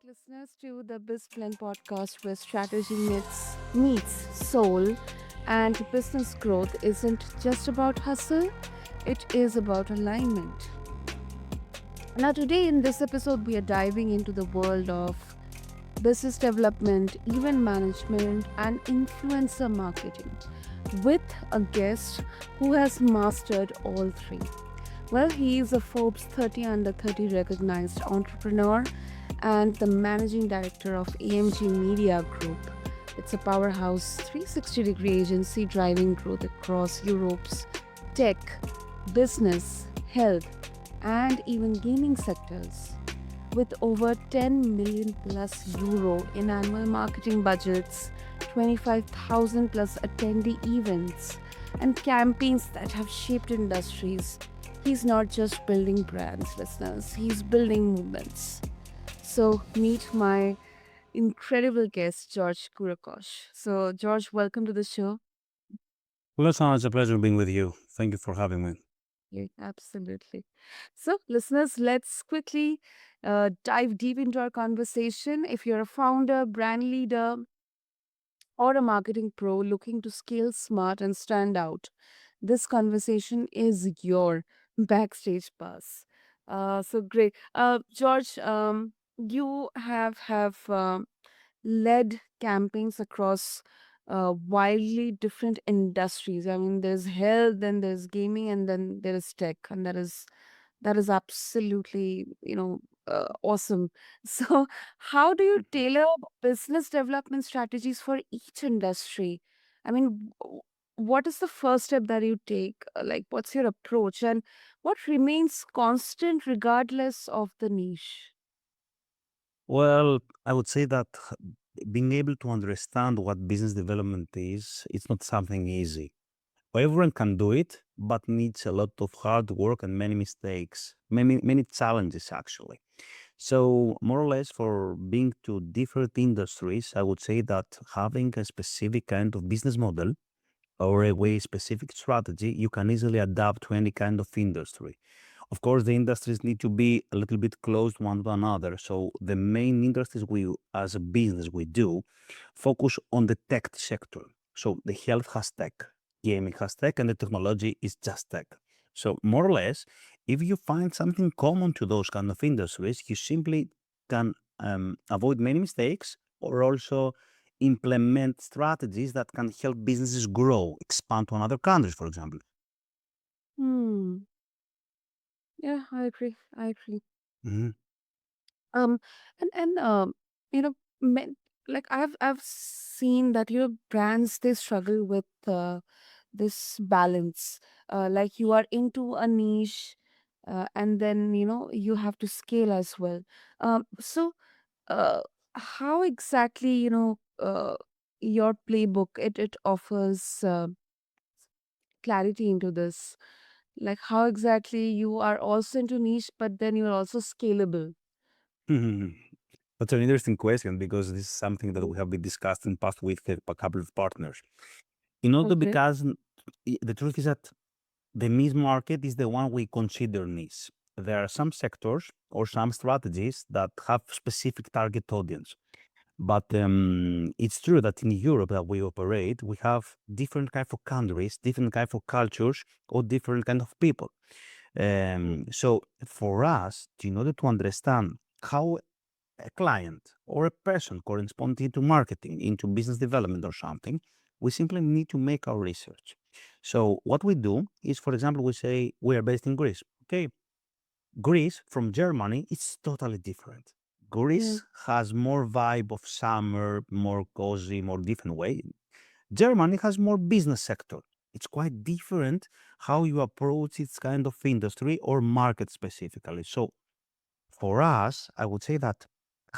listeners, to the BizBlend podcast where strategy meets soul and business growth isn't just about hustle, it is about alignment. Now, today in this episode, we are diving into the world of business development, event management, and influencer marketing with a guest who has mastered all three. Well, he is a Forbes 30 under 30 recognized entrepreneur and the managing director of AMG Media Group. It's a powerhouse 360-degree agency driving growth across Europe's tech, business, health, and even gaming sectors. With over 10 million plus euro in annual marketing budgets, 25,000 plus attendee events, and campaigns that have shaped industries, he's not just building brands, listeners, he's building movements. So, meet my incredible guest, George Kourakos. So, George, welcome to the show. Well, Sana, it's a pleasure being with you. Thank you for having me. Yeah, absolutely. So, listeners, let's quickly dive deep into our conversation. If you're a founder, brand leader, or a marketing pro looking to scale smart and stand out, this conversation is your backstage pass. So great, George. You have led campaigns across wildly different industries. I mean, there's health, then there's gaming, and then there is tech, and that is absolutely awesome. So how do you tailor business development strategies for each industry? I mean, what is the first step that you take? Like, what's your approach, and what remains constant regardless of the niche? Well, I would say that being able to understand what business development is, it's not something easy. Everyone can do it, but needs a lot of hard work and many mistakes, many challenges actually. So, more or less, for being to different industries, I would say that having a specific kind of business model or a way specific strategy, you can easily adapt to any kind of industry. Of course, the industries need to be a little bit close one to another. So the main industries we, as a business, we do focus on the tech sector. So the health has tech, gaming has tech, and the technology is just tech. So more or less, if you find something common to those kind of industries, you simply can avoid many mistakes or also implement strategies that can help businesses grow, expand to another countries, for example. Hmm. Yeah, I agree. I agree. Mhm. Um, and you know, men, like I've seen that brands they struggle with this balance. Like you are into a niche, and then you have to scale as well. So uh, how exactly your playbook it offers clarity into this? Like how exactly you are also into niche, but then you're also scalable. Mhm. That's an interesting question because this is something that we have been discussed in past with a couple of partners. In order Okay. because the truth is that the niche market is the one we consider niche. There are some sectors or some strategies that have specific target audience. But it's true that in Europe that we operate, we have different kind of countries, different kind of cultures, or different kind of people. So for us, in order to understand how a client or a person corresponding to marketing, into business development or something, we simply need to make our research. So what we do is, for example, we say we are based in Greece. Okay, Greece from Germany is totally different. Yeah. Greece has more vibe of summer, more cozy, more different way. Germany has more business sector. It's quite different how you approach its kind of industry or market specifically. So for us, I would say that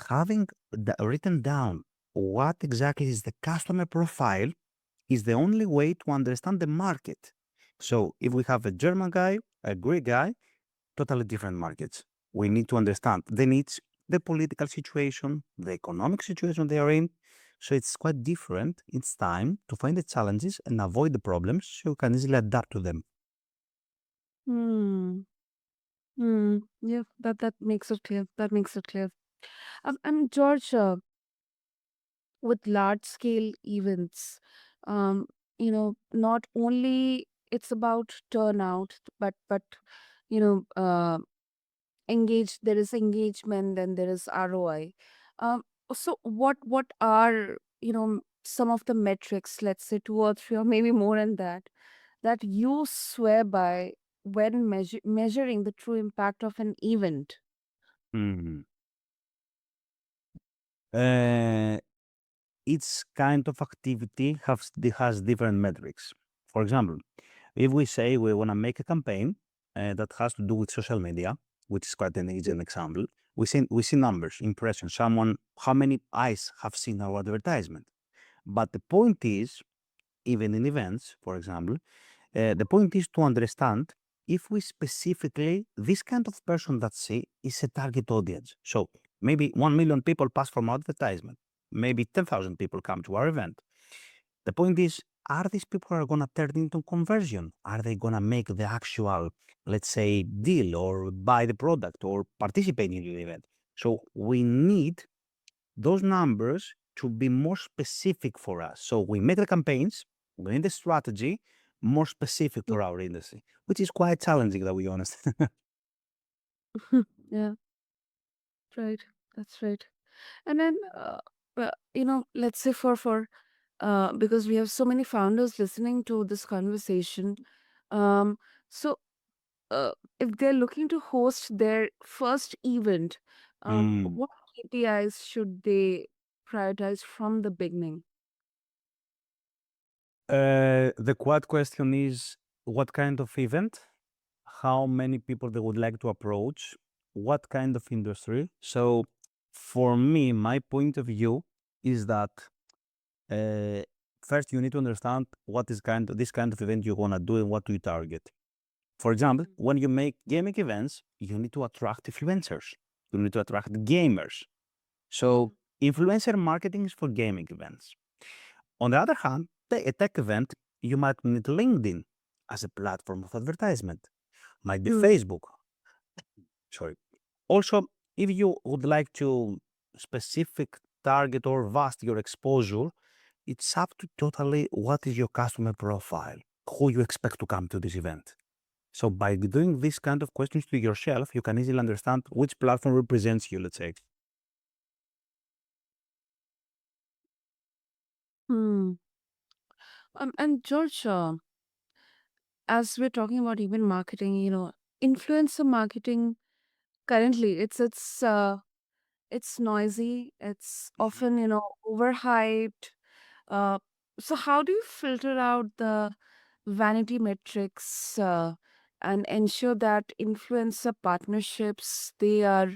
having written down what exactly is the customer profile is the only way to understand the market. So if we have a German guy, a Greek guy, totally different markets. We need to understand the needs, the political situation, the economic situation they are in. So it's quite different. It's time to find the challenges and avoid the problems so you can easily adapt to them. Hmm. Yeah, that makes it clear. That makes it clear. And George, with large scale events, um, not only it's about turnout, but you know, there is engagement and there is ROI. Um, so what are some of the metrics, let's say two or three or maybe more than that you swear by when measuring the true impact of an event? Mhm. Uh, each kind of activity has different metrics. For example, if we say we want to make a campaign that has to do with social media, which is quite an easy example, we see numbers, impressions, how many eyes have seen our advertisement. But the point is, even in events, for example, the point is to understand if we specifically, this kind of person that see is a target audience. So maybe 1 million people pass from advertisement. Maybe 10,000 people come to our event. The point is, are these people are going to turn into conversion? Are they going to make the actual, let's say, deal or buy the product or participate in the event? So we need those numbers to be more specific for us. So we make the campaigns, we need the strategy more specific Mm. for our industry, which is quite challenging, to be honest. Yeah, right. That's right. And then, let's say because we have so many founders listening to this conversation. Um, so uh, if they're looking to host their first event, Mm. what KPIs should they prioritize from the beginning? The quad question is what kind of event, how many people they would like to approach, what kind of industry. So for me, my point of view is that uh, first you need to understand what is this kind of event you want to do and what do you target. For example, when you make gaming events, you need to attract influencers. You need to attract gamers. So influencer marketing is for gaming events. On the other hand, a tech event, you might need LinkedIn as a platform of advertisement. Might be Mm. Facebook. Sorry. Also, if you would like to specific target or vast your exposure, it's up to totally what is your customer profile, who you expect to come to this event. So by doing these kind of questions to yourself, you can easily understand which platform represents you, let's say. Hmm. And George, as we're talking about even marketing, influencer marketing currently it's noisy. It's Mhm. often overhyped. Uh, so how do you filter out the vanity metrics and ensure that influencer partnerships they are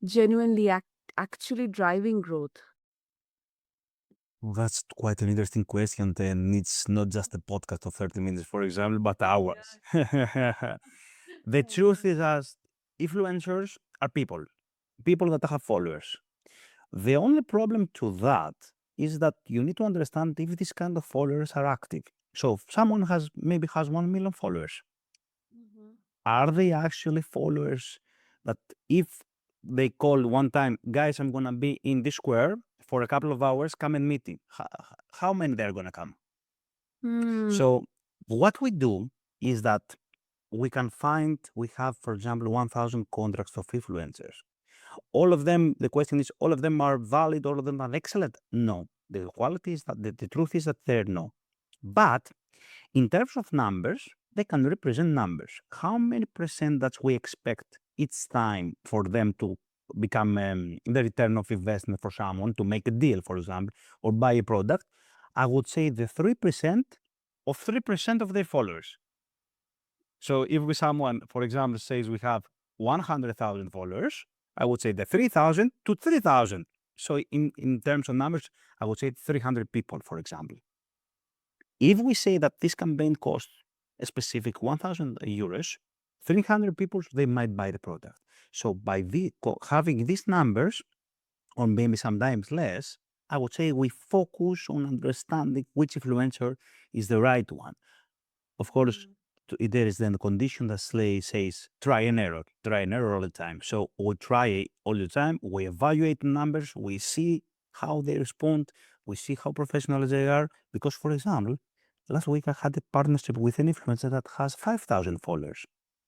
genuinely actually driving growth? Well, that's quite an interesting question, and it's not just a podcast of 30 minutes, for example, but Yeah, hours. The I know. truth is that influencers are people that have followers. The only problem to that is that you need to understand if these kind of followers are active. So if someone maybe has 1 million followers. Mhm. Are they actually followers that if they call one time, guys, I'm gonna be in this square for a couple of hours, come and meet me. How many they're gonna come? Hmm. So what we do is that we have, for example, 1,000 contracts of influencers. All of them, the question is, all of them are valid, all of them are excellent? No. The quality is that the truth is that they're no. But in terms of numbers, they can represent numbers. How many percent that we expect each time for them to become the return of investment for someone to make a deal, for example, or buy a product? I would say the 3% of 3% of their followers. So if someone, for example, says we have 100,000 followers, I would say the 3,000 to 3,000. So in terms of numbers, I would say 300 people, for example. If we say that this campaign costs a specific 1,000 euros, 300 people, they might buy the product. So by having these numbers, or maybe sometimes less, I would say we focus on understanding which influencer is the right one. Of course, Hmm. there is then a condition that says try and error all the time. So we try it all the time. We evaluate the numbers. We see how they respond. We see how professional they are. Because, for example, last week I had a partnership with an influencer that has 5,000 followers.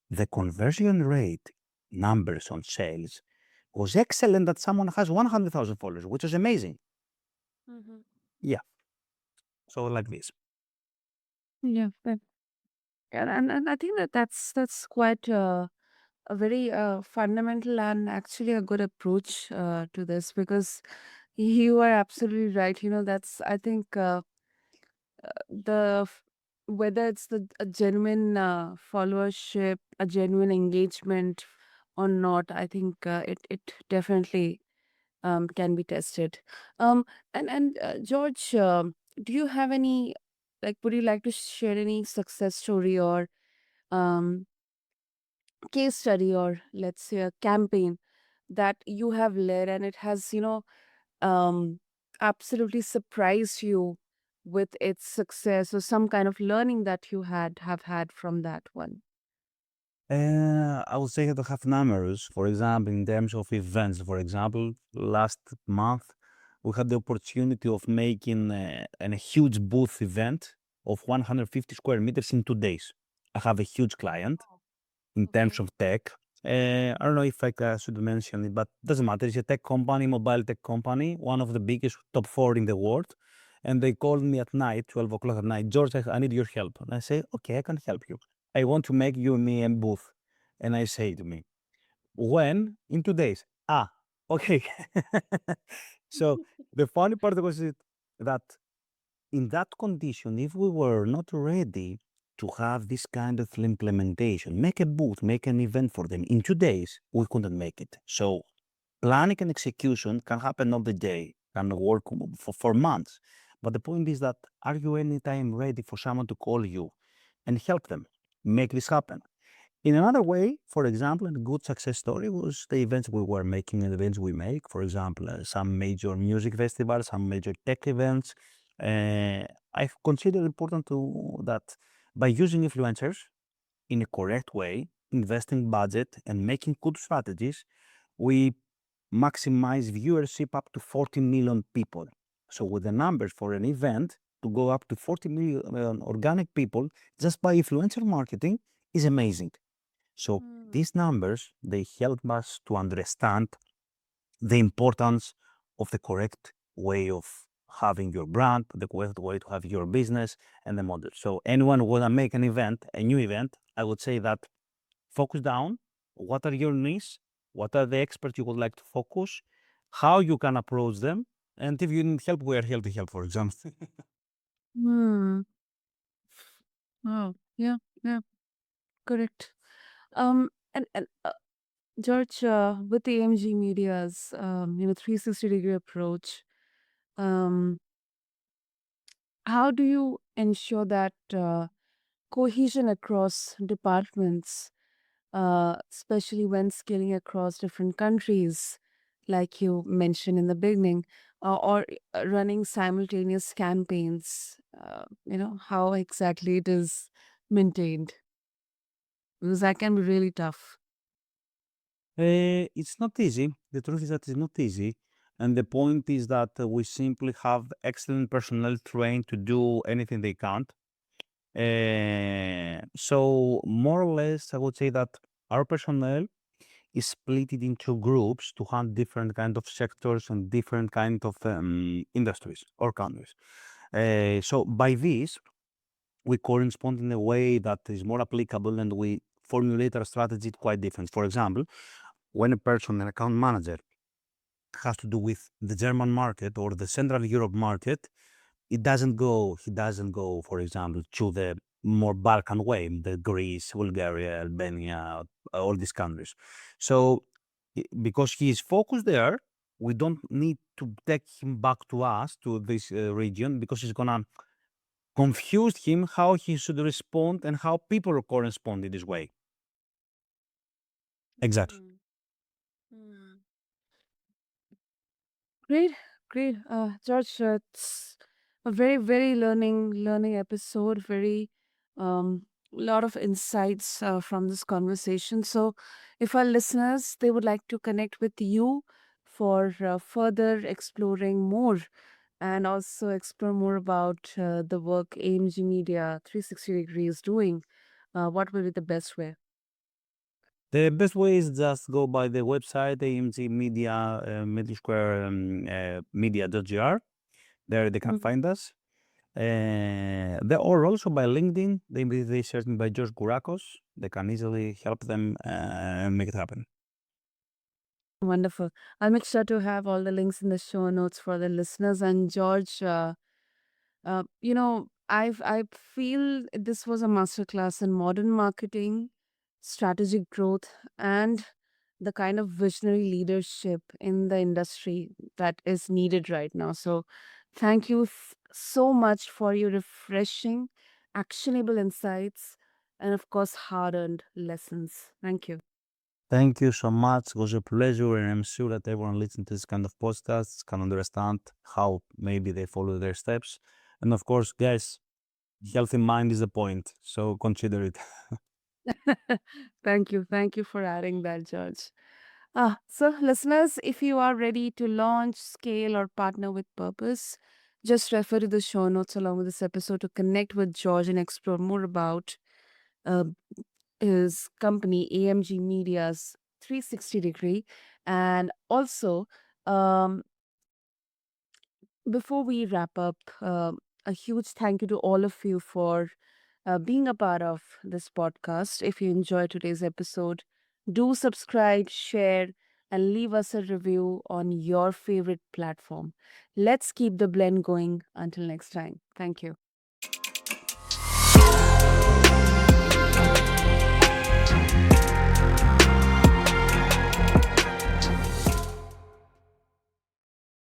The conversion rate numbers on sales was excellent that someone has 100,000 followers, which is amazing. Mhm. Yeah. So like this. Yeah, and I think that that's quite a very fundamental and actually a good approach to this, because you are absolutely right. That's, I think, the whether it's a genuine followership, a genuine engagement or not, I think it definitely can be tested. Um, and George, do you have any, like, would you like to share any success story or um, case study, or let's say a campaign that you have led and it has, um, absolutely surprised you with its success, or some kind of learning that you have had from that one? I would say that I have numbers. For example, in terms of events, for example, last month we had the opportunity of making a huge booth event of 150 square meters in 2 days. I have a huge client in terms Okay. of tech. I don't know if I should mention it, but doesn't matter. It's a tech company, mobile tech company, one of the biggest, top four in the world. And they called me at night, 12 o'clock at night, George, I need your help. And I say, okay, I can help you. I want to make you me a booth. And I say to me, when? In 2 days. Ah, okay. So the funny part was that in that condition, if we were not ready to have this kind of implementation, make a booth, make an event for them in 2 days, we couldn't make it. So planning and execution can happen all the day, can work for months. But the point is that are you anytime ready for someone to call you and help them make this happen? In another way, for example, a good success story was the events we were making and the events we make. For example, some major music festivals, some major tech events. Uh, I consider important to that by using influencers in a correct way, investing budget and making good strategies, we maximize viewership up to 40 million people. So with the numbers for an event to go up to 40 million organic people just by influencer marketing is amazing. So Hmm. these numbers, they help us to understand the importance of the correct way of having your brand, the correct way to have your business and the model. So anyone who wanna make an event, a new event, I would say that focus down. What are your needs? What are the experts you would like to focus? How you can approach them? And if you need help, we are here to help, for example. Hmm. Oh, yeah, yeah, correct. And George, with the AMG Media's 360-degree approach, um, how do you ensure that cohesion across departments, especially when scaling across different countries, like you mentioned in the beginning, or running simultaneous campaigns? How exactly it is maintained? Because that can be really tough. It's not easy. The truth is that it's not easy. And the point is that we simply have excellent personnel trained to do anything they can't. So more or less, I would say that our personnel is split it into groups to handle different kind of sectors and different kind of industries or countries. So by this, we correspond in a way that is more applicable and we formulate our strategy quite different. For example, when a person, an account manager, has to do with the German market or the Central Europe market, he doesn't go, for example, to the more Balkan way, the Greece, Bulgaria, Albania, all these countries. So because he is focused there, we don't need to take him back to us, to this region, because it's gonna confuse him how he should respond and how people correspond in this way. Exactly. Mm, mm. Great, great. George, it's a very, very learning episode. Very, um, lot of insights from this conversation. So, if our listeners they would like to connect with you for further exploring more and also explore more about the work AMG Media 360 Degree is doing, what will be the best way? The best way is just go by the website AMG Media, Middle Square Media.gr. There they can find us. They or also by LinkedIn. They search me by George Kourakos. They can easily help them make it happen. Wonderful. I'll make sure to have all the links in the show notes for the listeners. And George, I feel this was a masterclass in modern marketing, strategic growth, and the kind of visionary leadership in the industry that is needed right now. So, thank you so much for your refreshing, actionable insights, and of course, hard-earned lessons. Thank you. Thank you so much. It was a pleasure, and I'm sure that everyone listening to this kind of podcasts can understand how maybe they follow their steps. And of course, guys, healthy mind is the point. So consider it. Thank you. Thank you for adding that, George. So, listeners, if you are ready to launch, scale, or partner with purpose, just refer to the show notes along with this episode to connect with George and explore more about uh, his company, AMG Media's 360 Degree. And also, um, before we wrap up, a huge thank you to all of you for being a part of this podcast. If you enjoyed today's episode, do subscribe, share, and leave us a review on your favorite platform. Let's keep the blend going until next time. Thank you.